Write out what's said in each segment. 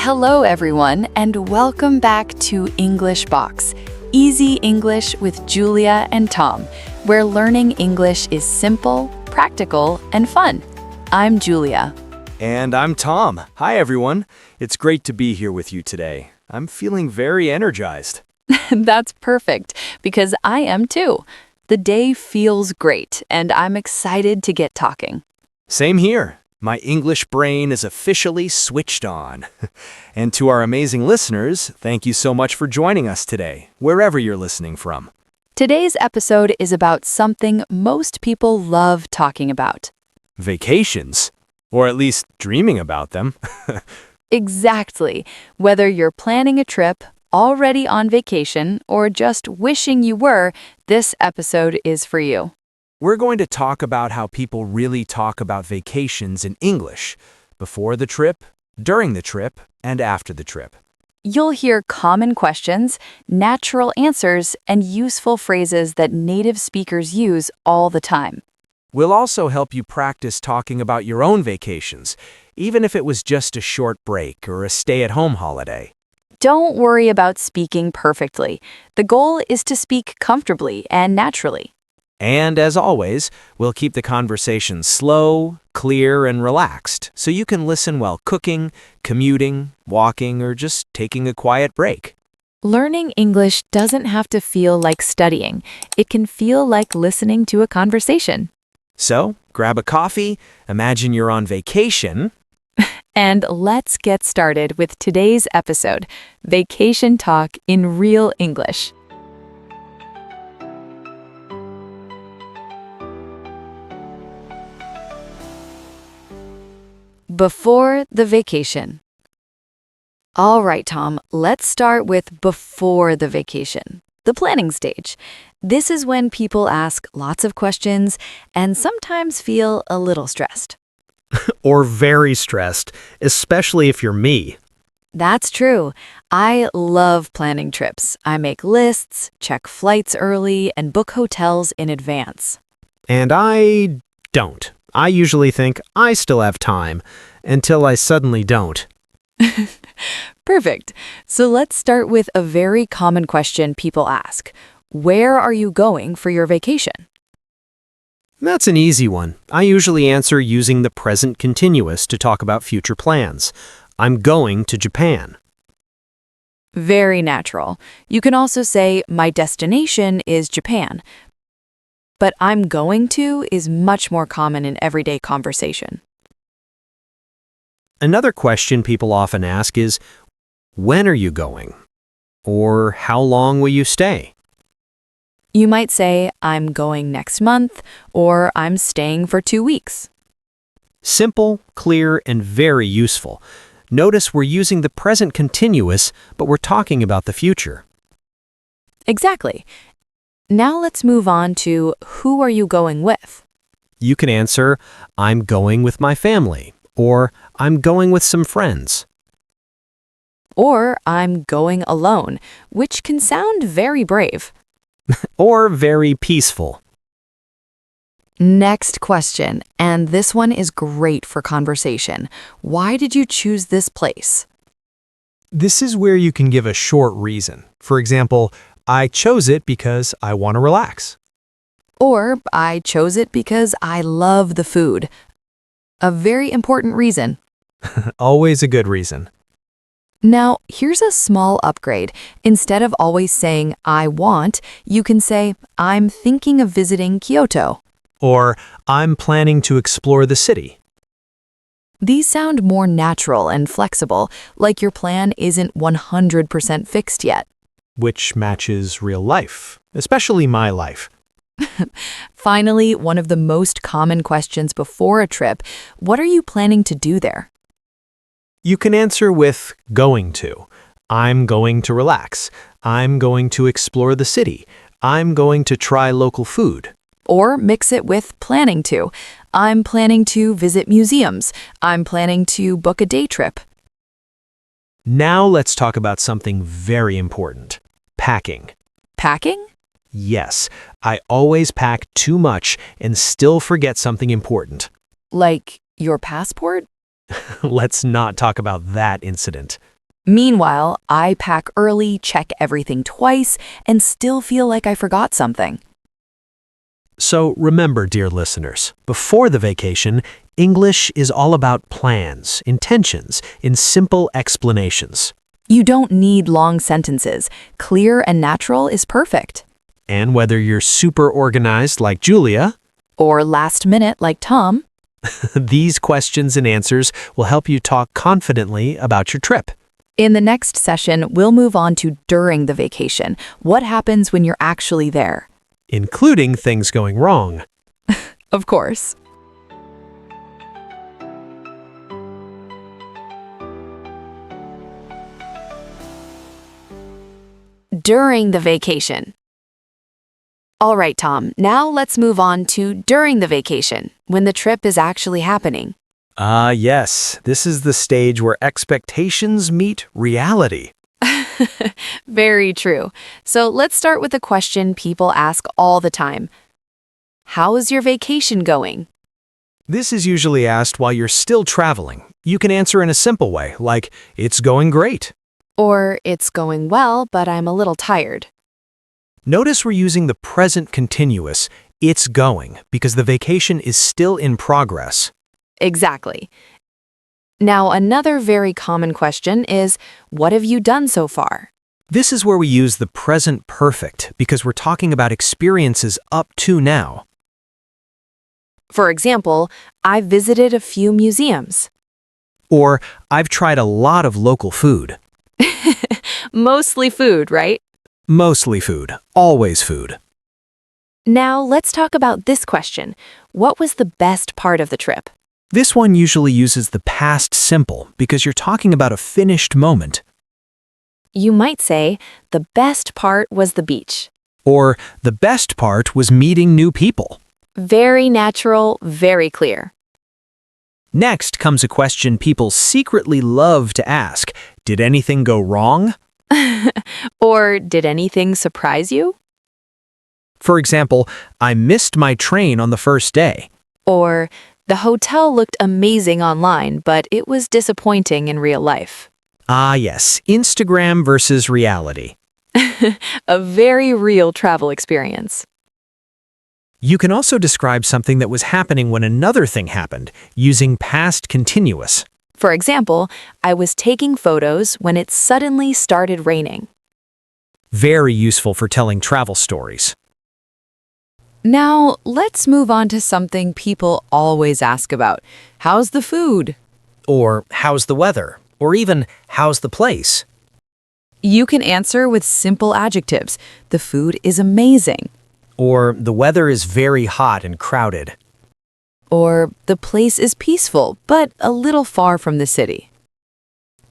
Hello, everyone, and welcome back to English Box, Easy English with Julia and Tom, where learning English is simple, practical, and fun. I'm Julia. And I'm Tom. Hi, everyone. It's great to be here with you today. I'm feeling very energized. That's perfect, because I am too. The day feels great, and I'm excited to get talking. Same here. My English brain is officially switched on. And to our amazing listeners, thank you so much for joining us today, wherever you're listening from. Today's episode is about something most people love talking about. Vacations, or at least dreaming about them. Exactly. Whether you're planning a trip, already on vacation, or just wishing you were, this episode is for you. We're going to talk about how people really talk about vacations in English, before the trip, during the trip, and after the trip. You'll hear common questions, natural answers, and useful phrases that native speakers use all the time. We'll also help you practice talking about your own vacations, even if it was just a short break or a stay-at-home holiday. Don't worry about speaking perfectly. The goal is to speak comfortably and naturally. And as always, we'll keep the conversation slow, clear, and relaxed so you can listen while cooking, commuting, walking, or just taking a quiet break. Learning English doesn't have to feel like studying. It can feel like listening to a conversation. So, grab a coffee, imagine you're on vacation, And let's get started with today's episode, Vacation Talk in Real English. Before the vacation. All right, Tom, let's start with before the vacation, the planning stage. This is when people ask lots of questions and sometimes feel a little stressed. Or very stressed, especially if you're me. That's true. I love planning trips. I make lists, check flights early, and book hotels in advance. And I don't. I usually think I still have time, until I suddenly don't. Perfect. So let's start with a very common question people ask. Where are you going for your vacation? That's an easy one. I usually answer using the present continuous to talk about future plans. I'm going to Japan. Very natural. You can also say, my destination is Japan. But I'm going to is much more common in everyday conversation. Another question people often ask is, when are you going? Or how long will you stay? You might say, I'm going next month, or I'm staying for 2 weeks. Simple, clear, and very useful. Notice we're using the present continuous, but we're talking about the future. Exactly. Now let's move on to who are you going with? You can answer, I'm going with my family, or I'm going with some friends. Or I'm going alone, which can sound very brave. Or very peaceful. Next question, and this one is great for conversation. Why did you choose this place? This is where you can give a short reason. For example, I chose it because I want to relax. Or I chose it because I love the food. A very important reason. Always a good reason. Now, here's a small upgrade. Instead of always saying, I want, you can say, I'm thinking of visiting Kyoto. Or I'm planning to explore the city. These sound more natural and flexible, like your plan isn't 100% fixed yet. Which matches real life, especially my life. Finally, one of the most common questions before a trip, what are you planning to do there? You can answer with going to. I'm going to relax. I'm going to explore the city. I'm going to try local food. Or mix it with planning to. I'm planning to visit museums. I'm planning to book a day trip. Now let's talk about something very important. Packing. Packing? Yes, I always pack too much and still forget something important. Like your passport? Let's not talk about that incident. Meanwhile, I pack early, check everything twice, and still feel like I forgot something. So remember, dear listeners, before the vacation, English is all about plans, intentions, in simple explanations. You don't need long sentences. Clear and natural is perfect. And whether you're super organized like Julia, Or last minute like Tom. these questions and answers will help you talk confidently about your trip. In the next session, we'll move on to during the vacation. What happens when you're actually there? Including things going wrong. Of course. During the vacation. All right, Tom, now let's move on to during the vacation, when the trip is actually happening. Yes, this is the stage where expectations meet reality. Very true. So let's start with a question people ask all the time. How's your vacation going? This is usually asked while you're still traveling. You can answer in a simple way, like, it's going great. Or it's going well, but I'm a little tired. Notice we're using the present continuous, it's going, because the vacation is still in progress. Exactly. Now, another very common question is, what have you done so far? This is where we use the present perfect because we're talking about experiences up to now. For example, I've visited a few museums. Or, I've tried a lot of local food. Mostly food, right? Mostly food, always food. Now, let's talk about this question. What was the best part of the trip? This one usually uses the past simple because you're talking about a finished moment. You might say, the best part was the beach. Or, the best part was meeting new people. Very natural, very clear. Next comes a question people secretly love to ask. Did anything go wrong? Or did anything surprise you? For example, I missed my train on the first day. Or the hotel looked amazing online, but it was disappointing in real life. Ah yes, Instagram versus reality. A very real travel experience. You can also describe something that was happening when another thing happened, using past continuous. For example, I was taking photos when it suddenly started raining. Very useful for telling travel stories. Now, let's move on to something people always ask about. How's the food? Or, how's the weather? Or even, how's the place? You can answer with simple adjectives. The food is amazing. Or, the weather is very hot and crowded. Or the place is peaceful, but a little far from the city.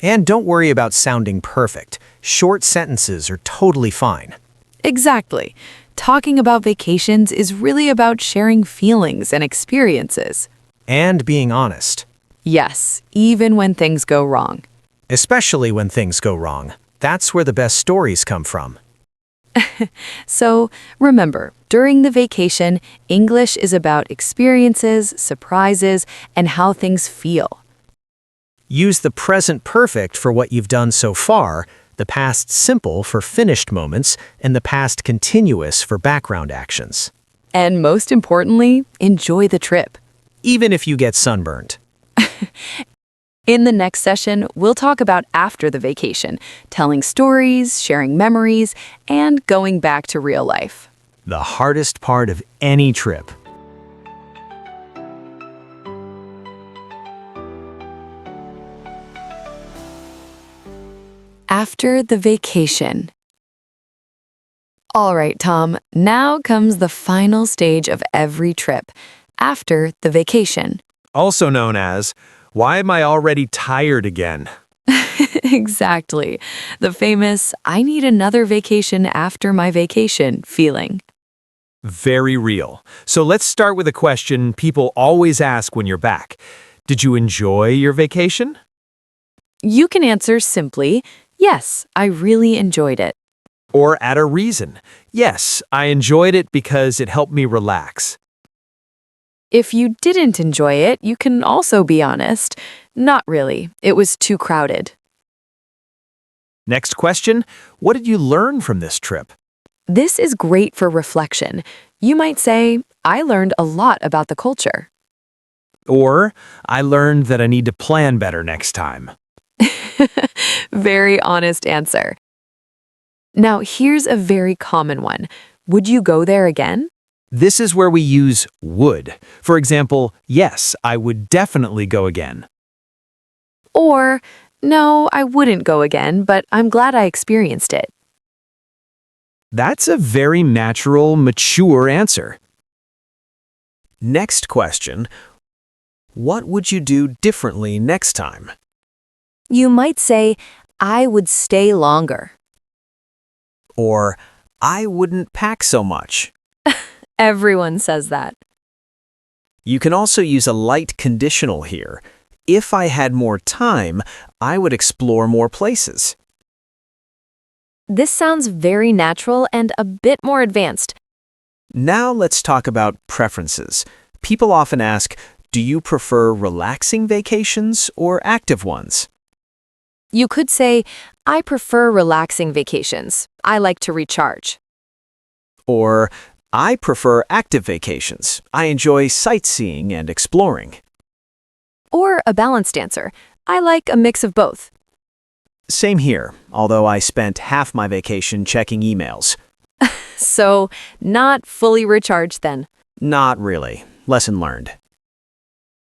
And don't worry about sounding perfect. Short sentences are totally fine. Exactly. Talking about vacations is really about sharing feelings and experiences. And being honest. Yes, even when things go wrong. Especially when things go wrong. That's where the best stories come from. So, remember, during the vacation, English is about experiences, surprises, and how things feel. Use the present perfect for what you've done so far, the past simple for finished moments, and the past continuous for background actions. And most importantly, enjoy the trip. Even if you get sunburned. In the next session, we'll talk about after the vacation, telling stories, sharing memories, and going back to real life. The hardest part of any trip. After the vacation. All right, Tom, now comes the final stage of every trip, after the vacation. Also known as, why am I already tired again? Exactly. The famous, I need another vacation after my vacation feeling. Very real. So let's start with a question people always ask when you're back. Did you enjoy your vacation? You can answer simply, yes, I really enjoyed it. Or add a reason. Yes, I enjoyed it because it helped me relax. If you didn't enjoy it, you can also be honest. Not really. It was too crowded. Next question, what did you learn from this trip? This is great for reflection. You might say, I learned a lot about the culture. Or, I learned that I need to plan better next time. Very honest answer. Now, here's a very common one. Would you go there again? This is where we use would. For example, yes, I would definitely go again. Or, no, I wouldn't go again, but I'm glad I experienced it. That's a very natural, mature answer. Next question, what would you do differently next time? You might say, I would stay longer. Or, I wouldn't pack so much. Everyone says that. You can also use a light conditional here. If I had more time, I would explore more places. This sounds very natural and a bit more advanced. Now let's talk about preferences. People often ask, do you prefer relaxing vacations or active ones? You could say, I prefer relaxing vacations. I like to recharge. Or, I prefer active vacations. I enjoy sightseeing and exploring. Or a balanced answer. I like a mix of both. Same here, although I spent half my vacation checking emails. So, not fully recharged then. Not really. Lesson learned.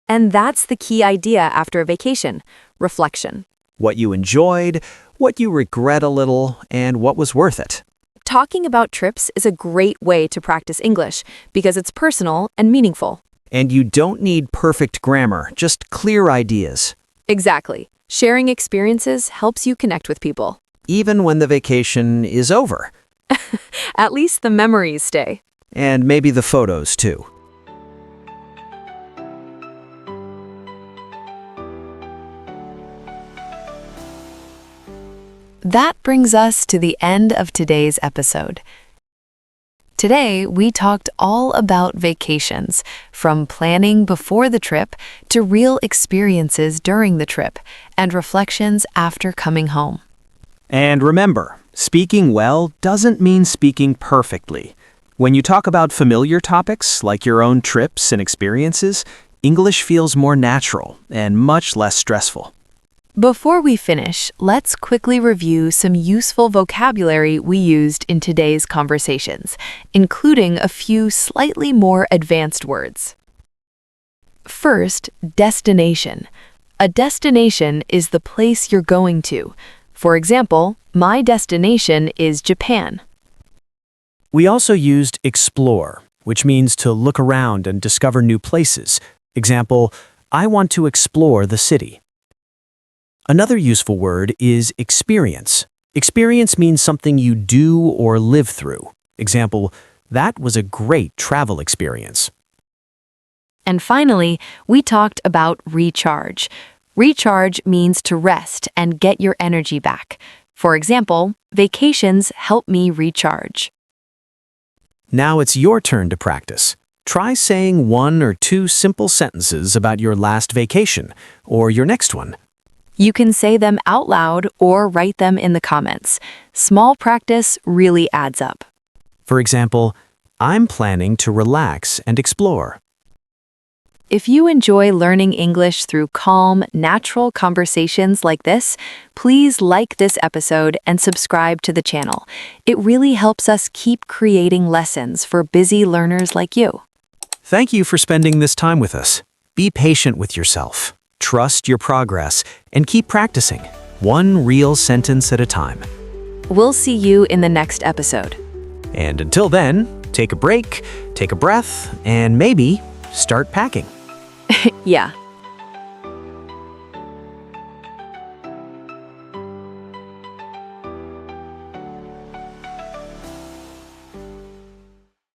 And that's the key idea after a vacation, reflection. What you enjoyed, what you regret a little, and what was worth it. Talking about trips is a great way to practice English because it's personal and meaningful. And you don't need perfect grammar, just clear ideas. Exactly. Sharing experiences helps you connect with people. Even when the vacation is over. At least the memories stay. And maybe the photos too. That brings us to the end of today's episode. Today, we talked all about vacations, from planning before the trip to real experiences during the trip and reflections after coming home. And remember, speaking well doesn't mean speaking perfectly. When you talk about familiar topics like your own trips and experiences, English feels more natural and much less stressful. Before we finish, let's quickly review some useful vocabulary we used in today's conversations, including a few slightly more advanced words. First, destination. A destination is the place you're going to. For example, my destination is Japan. We also used explore, which means to look around and discover new places. Example, I want to explore the city. Another useful word is experience. Experience means something you do or live through. Example, that was a great travel experience. And finally, we talked about recharge. Recharge means to rest and get your energy back. For example, vacations help me recharge. Now it's your turn to practice. Try saying 1 or 2 simple sentences about your last vacation or your next one. You can say them out loud or write them in the comments. Small practice really adds up. For example, I'm planning to relax and explore. If you enjoy learning English through calm, natural conversations like this, please like this episode and subscribe to the channel. It really helps us keep creating lessons for busy learners like you. Thank you for spending this time with us. Be patient with yourself. Trust your progress and keep practicing, one real sentence at a time. We'll see you in the next episode. And until then, take a break, take a breath, and maybe start packing. Yeah.